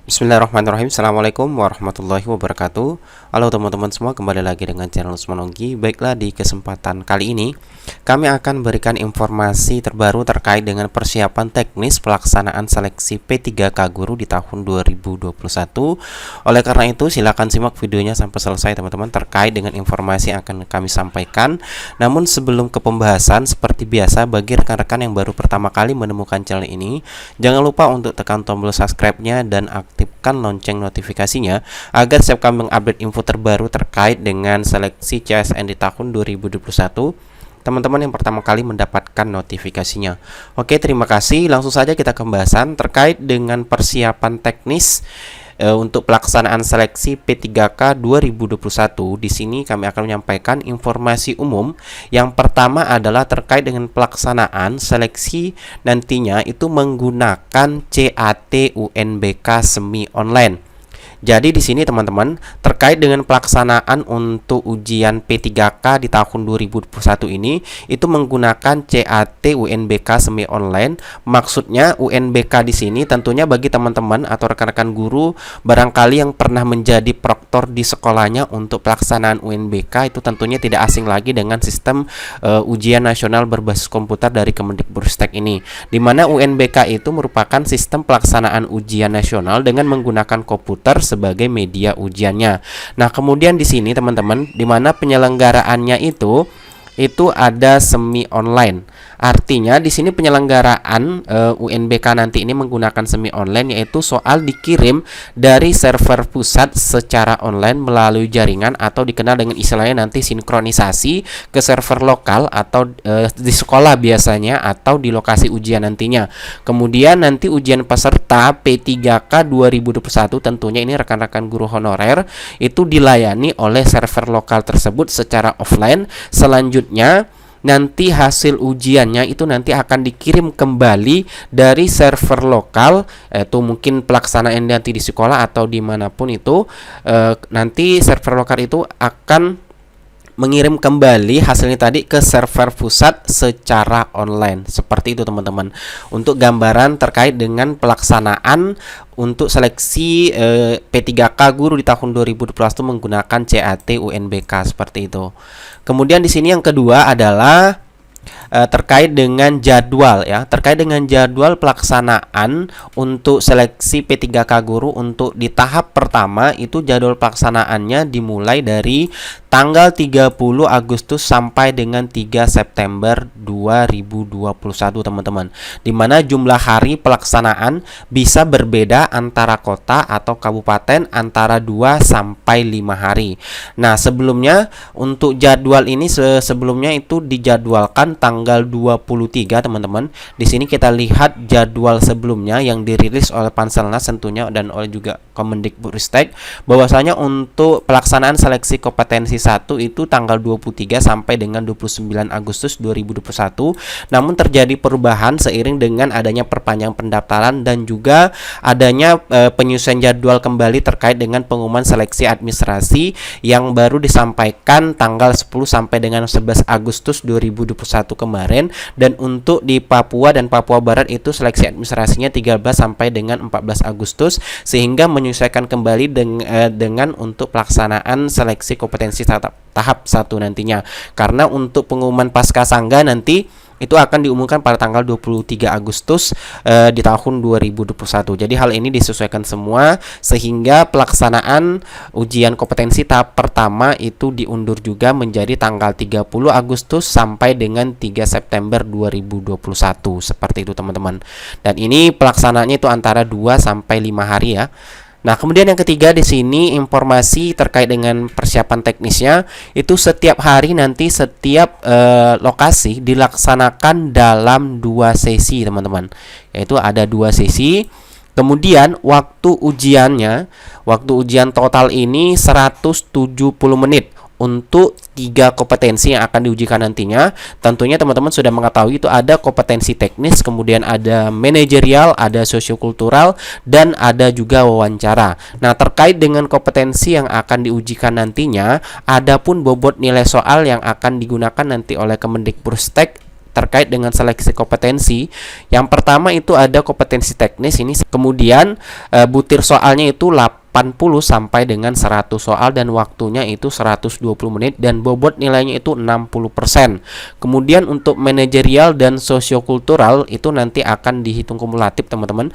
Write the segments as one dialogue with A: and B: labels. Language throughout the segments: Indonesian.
A: Bismillahirrahmanirrahim. Assalamualaikum warahmatullahi wabarakatuh. Halo teman-teman semua, kembali lagi dengan channel Usman Ongki. Baiklah, di kesempatan kali ini kami akan berikan informasi terbaru terkait dengan persiapan teknis pelaksanaan seleksi P3K Guru di tahun 2021. Oleh karena itu, silakan simak videonya sampai selesai teman-teman terkait dengan informasi yang akan kami sampaikan. Namun sebelum ke pembahasan, seperti biasa bagi rekan-rekan yang baru pertama kali menemukan channel ini, jangan lupa untuk tekan tombol subscribe-nya dan aktifkan lonceng notifikasinya agar setiap kami mengupdate info terbaru terkait dengan seleksi CSN di tahun 2021, teman-teman yang pertama kali mendapatkan notifikasinya. Oke, terima kasih. Langsung saja kita ke pembahasan terkait dengan persiapan teknis untuk pelaksanaan seleksi P3K 2021. Di sini kami akan menyampaikan informasi umum. Yang pertama adalah terkait dengan pelaksanaan seleksi nantinya itu menggunakan CAT UNBK semi online. Jadi di sini teman-teman, terkait dengan pelaksanaan untuk ujian P3K di tahun 2021 ini itu menggunakan CAT UNBK semi online. Maksudnya UNBK di sini tentunya bagi teman-teman atau rekan-rekan guru barangkali yang pernah menjadi proktor di sekolahnya untuk pelaksanaan UNBK itu tentunya tidak asing lagi dengan sistem ujian nasional berbasis komputer dari Kemendikbudristek ini. Di mana UNBK itu merupakan sistem pelaksanaan ujian nasional dengan menggunakan komputer sebagai media ujiannya. Nah, kemudian di sini teman-teman, di mana penyelenggaraannya itu ada semi online. Artinya di sini penyelenggaraan UNBK nanti ini menggunakan semi online, yaitu soal dikirim dari server pusat secara online melalui jaringan atau dikenal dengan istilahnya nanti sinkronisasi ke server lokal atau di sekolah biasanya atau di lokasi ujian nantinya. Kemudian nanti ujian peserta P3K 2021 tentunya ini rekan-rekan guru honorer itu dilayani oleh server lokal tersebut secara offline. Selanjutnya nanti hasil ujiannya itu nanti akan dikirim kembali dari server lokal, itu mungkin pelaksanaan nanti di sekolah atau dimanapun itu, nanti server lokal itu akan mengirim kembali hasilnya tadi ke server pusat secara online. Seperti itu teman-teman, untuk gambaran terkait dengan pelaksanaan untuk seleksi P3K guru di tahun 2021 menggunakan CAT UNBK seperti itu. Kemudian di sini yang kedua adalah terkait dengan jadwal ya, terkait dengan jadwal pelaksanaan untuk seleksi P3K guru untuk di tahap pertama itu jadwal pelaksanaannya dimulai dari tanggal 30 Agustus sampai dengan 3 September 2021 teman-teman. Dimana jumlah hari pelaksanaan bisa berbeda antara kota atau kabupaten antara 2 sampai 5 hari. Nah, sebelumnya untuk jadwal ini sebelumnya itu dijadwalkan tanggal 23 teman-teman. Di sini kita lihat jadwal sebelumnya yang dirilis oleh Panselnas tentunya dan oleh juga Kemendikbudristek, bahwasanya untuk pelaksanaan seleksi kompetensi 1 itu tanggal 23 sampai dengan 29 Agustus 2021. Namun terjadi perubahan seiring dengan adanya perpanjangan pendaftaran dan juga adanya penyusunan jadwal kembali terkait dengan pengumuman seleksi administrasi yang baru disampaikan tanggal 10 sampai dengan 11 Agustus 2021 kemarin. Dan untuk di Papua dan Papua Barat itu seleksi administrasinya 13 sampai dengan 14 Agustus, sehingga menyesuaikan kembali dengan untuk pelaksanaan seleksi kompetensi tahap 1 nantinya. Karena untuk pengumuman pasca sangga nanti itu akan diumumkan pada tanggal 23 Agustus di tahun 2021. Jadi hal ini disesuaikan semua sehingga pelaksanaan ujian kompetensi tahap pertama itu diundur juga menjadi tanggal 30 Agustus sampai dengan 3 September 2021. Seperti itu teman-teman. Dan ini pelaksanaannya itu antara 2 sampai 5 hari ya. Nah, kemudian yang ketiga di sini informasi terkait dengan persiapan teknisnya itu setiap hari nanti setiap lokasi dilaksanakan dalam 2 sesi teman-teman. Yaitu ada 2 sesi. Kemudian waktu ujian total ini 170 menit. Untuk 3 kompetensi yang akan diujikan nantinya. Tentunya teman-teman sudah mengetahui itu ada kompetensi teknis, kemudian ada manajerial, ada sosiokultural, dan ada juga wawancara. Nah, terkait dengan kompetensi yang akan diujikan nantinya, ada pun bobot nilai soal yang akan digunakan nanti oleh Kemendikbudristek terkait dengan seleksi kompetensi. Yang pertama itu ada kompetensi teknis ini, kemudian butir soalnya itu 80 sampai dengan 100 soal dan waktunya itu 120 menit dan bobot nilainya itu 60%. Kemudian untuk manajerial dan sosiokultural itu nanti akan dihitung kumulatif teman-teman.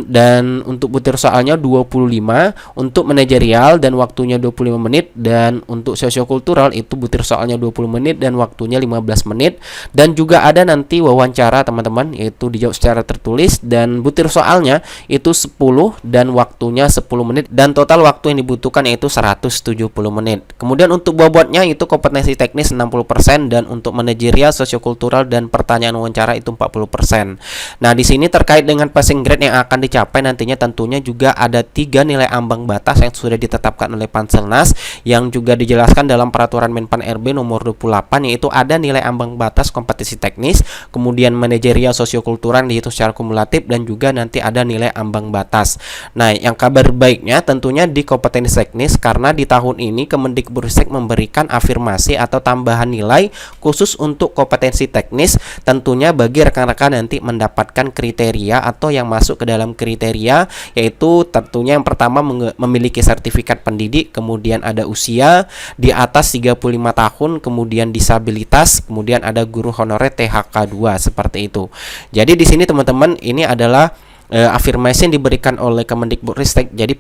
A: Dan untuk butir soalnya 25, untuk manajerial dan waktunya 25 menit, dan untuk sosiokultural itu butir soalnya 20 menit dan waktunya 15 menit. Dan juga ada nanti wawancara teman-teman, yaitu dijawab secara tertulis dan butir soalnya itu 10 dan waktunya 10 menit dan total waktu yang dibutuhkan yaitu 170 menit. Kemudian untuk bobotnya itu kompetensi teknis 60% dan untuk manajerial, sosiokultural dan pertanyaan wawancara itu 40%. Nah, di sini terkait dengan passing grade yang akan dicapai nantinya tentunya juga ada 3 nilai ambang batas yang sudah ditetapkan oleh Panselnas yang juga dijelaskan dalam peraturan Menpan RB nomor 28, yaitu ada nilai ambang batas kompetensi teknis, kemudian manajerial, sosiokultural dihitung secara kumulatif dan juga nanti ada nilai ambang batas. Nah, yang kabar baiknya tentunya di kompetensi teknis karena di tahun ini Kemendikbudristek memberikan afirmasi atau tambahan nilai khusus untuk kompetensi teknis, tentunya bagi rekan-rekan nanti mendapatkan kriteria atau yang masuk ke dalam kriteria, yaitu tentunya yang pertama memiliki sertifikat pendidik, kemudian ada usia di atas 35 tahun, kemudian disabilitas, kemudian ada guru honorer THK 2 seperti itu. Jadi di sini teman-teman ini adalah afirmasi yang diberikan oleh Kemendikbudristek. Jadi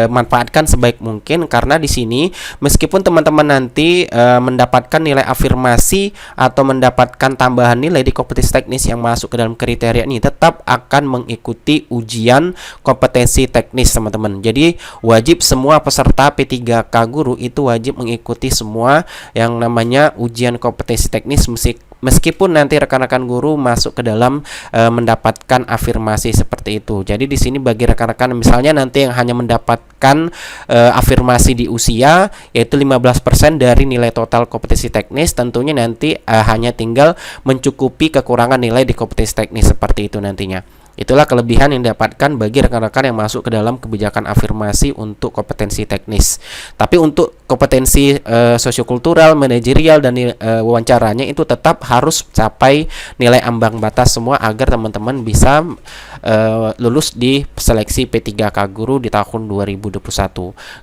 A: manfaatkan sebaik mungkin karena di sini meskipun teman-teman nanti mendapatkan nilai afirmasi atau mendapatkan tambahan nilai di kompetensi teknis yang masuk ke dalam kriteria ini, tetap akan mengikuti ujian kompetensi teknis teman-teman. Jadi wajib semua peserta P3K guru itu wajib mengikuti semua yang namanya ujian kompetensi teknis meskipun nanti rekan-rekan guru masuk ke dalam mendapatkan afirmasi seperti itu. Jadi di sini bagi rekan-rekan misalnya nanti yang hanya mendapatkan afirmasi di usia yaitu 15% dari nilai total kompetensi teknis, tentunya nanti hanya tinggal mencukupi kekurangan nilai di kompetensi teknis seperti itu nantinya. Itulah kelebihan yang didapatkan bagi rekan-rekan yang masuk ke dalam kebijakan afirmasi untuk kompetensi teknis. Tapi untuk kompetensi sosiokultural, manajerial dan wawancaranya itu tetap harus capai nilai ambang batas semua agar teman-teman bisa lulus di seleksi P3K guru di tahun 2021.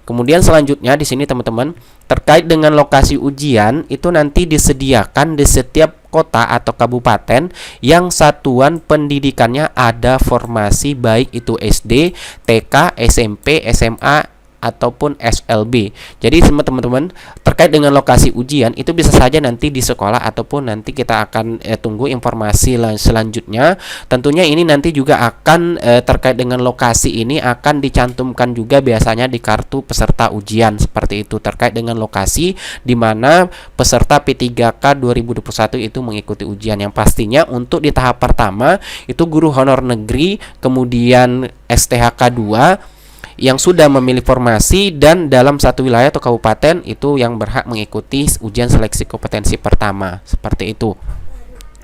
A: Kemudian selanjutnya di sini teman-teman terkait dengan lokasi ujian itu nanti disediakan di setiap kota atau kabupaten yang satuan pendidikannya ada formasi baik itu SD, TK, SMP, SMA ataupun SLB. Jadi teman-teman terkait dengan lokasi ujian itu bisa saja nanti di sekolah ataupun nanti kita akan tunggu informasi selanjutnya. Tentunya ini nanti juga akan terkait dengan lokasi ini akan dicantumkan juga biasanya di kartu peserta ujian seperti itu terkait dengan lokasi di mana peserta P3K 2021 itu mengikuti ujian. Yang pastinya untuk di tahap pertama itu guru honor negeri, kemudian STHK 2 yang sudah memilih formasi dan dalam satu wilayah atau kabupaten itu yang berhak mengikuti ujian seleksi kompetensi pertama seperti itu.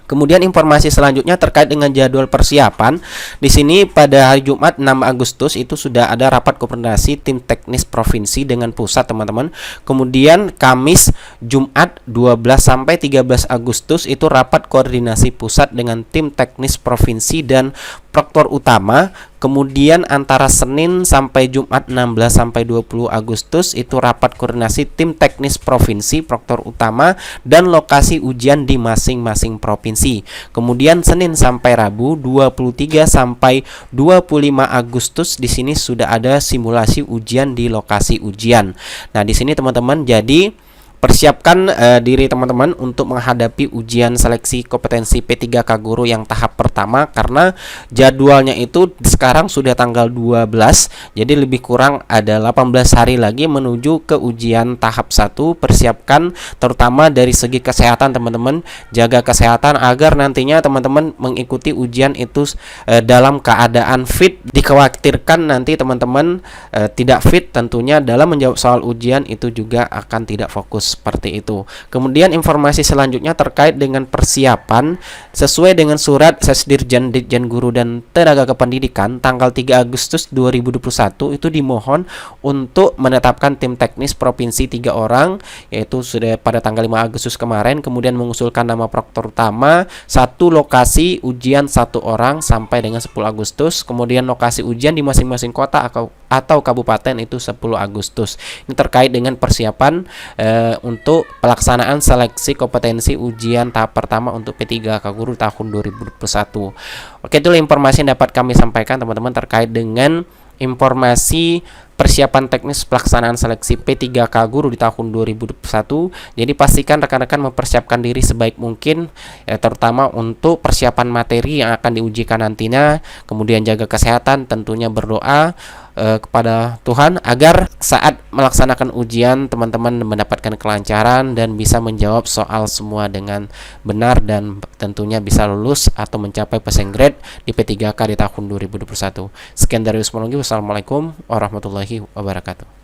A: Kemudian informasi selanjutnya terkait dengan jadwal persiapan. Di sini pada hari Jumat 6 Agustus itu sudah ada rapat koordinasi tim teknis provinsi dengan pusat teman-teman. Kemudian Kamis Jumat 12 sampai 13 Agustus itu rapat koordinasi pusat dengan tim teknis provinsi dan proktor utama. Kemudian antara Senin sampai Jumat 16 sampai 20 Agustus itu rapat koordinasi tim teknis provinsi, proktor utama dan lokasi ujian di masing-masing provinsi. Kemudian Senin sampai Rabu 23 sampai 25 Agustus di sini sudah ada simulasi ujian di lokasi ujian. Nah, di sini teman-teman jadi persiapkan diri teman-teman untuk menghadapi ujian seleksi kompetensi P3K guru yang tahap pertama karena jadwalnya itu sekarang sudah tanggal 12, jadi lebih kurang ada 18 hari lagi menuju ke ujian tahap 1. Persiapkan terutama dari segi kesehatan teman-teman, jaga kesehatan agar nantinya teman-teman mengikuti ujian itu dalam keadaan fit. Dikhawatirkan nanti teman-teman tidak fit tentunya dalam menjawab soal ujian itu juga akan tidak fokus seperti itu. Kemudian informasi selanjutnya terkait dengan persiapan sesuai dengan surat Sesdirjen Ditjen Guru dan Tenaga Kependidikan tanggal 3 Agustus 2021 itu dimohon untuk menetapkan tim teknis provinsi 3 orang, yaitu sudah pada tanggal 5 Agustus kemarin, kemudian mengusulkan nama proktor utama, satu lokasi ujian 1 orang sampai dengan 10 Agustus, kemudian lokasi ujian di masing-masing kota atau kabupaten itu 10 Agustus. Ini terkait dengan persiapan untuk pelaksanaan seleksi kompetensi ujian tahap pertama untuk P3K Guru tahun 2021. Oke, itulah informasi yang dapat kami sampaikan teman-teman terkait dengan informasi persiapan teknis pelaksanaan seleksi P3K Guru di tahun 2021. Jadi pastikan rekan-rekan mempersiapkan diri sebaik mungkin, terutama untuk persiapan materi yang akan diujikan nantinya. Kemudian jaga kesehatan, tentunya berdoa kepada Tuhan agar saat melaksanakan ujian teman-teman mendapatkan kelancaran dan bisa menjawab soal semua dengan benar dan tentunya bisa lulus atau mencapai passing grade di P3K di tahun 2021. Sekian dari Usmonologi. Wassalamualaikum warahmatullahi wabarakatuh.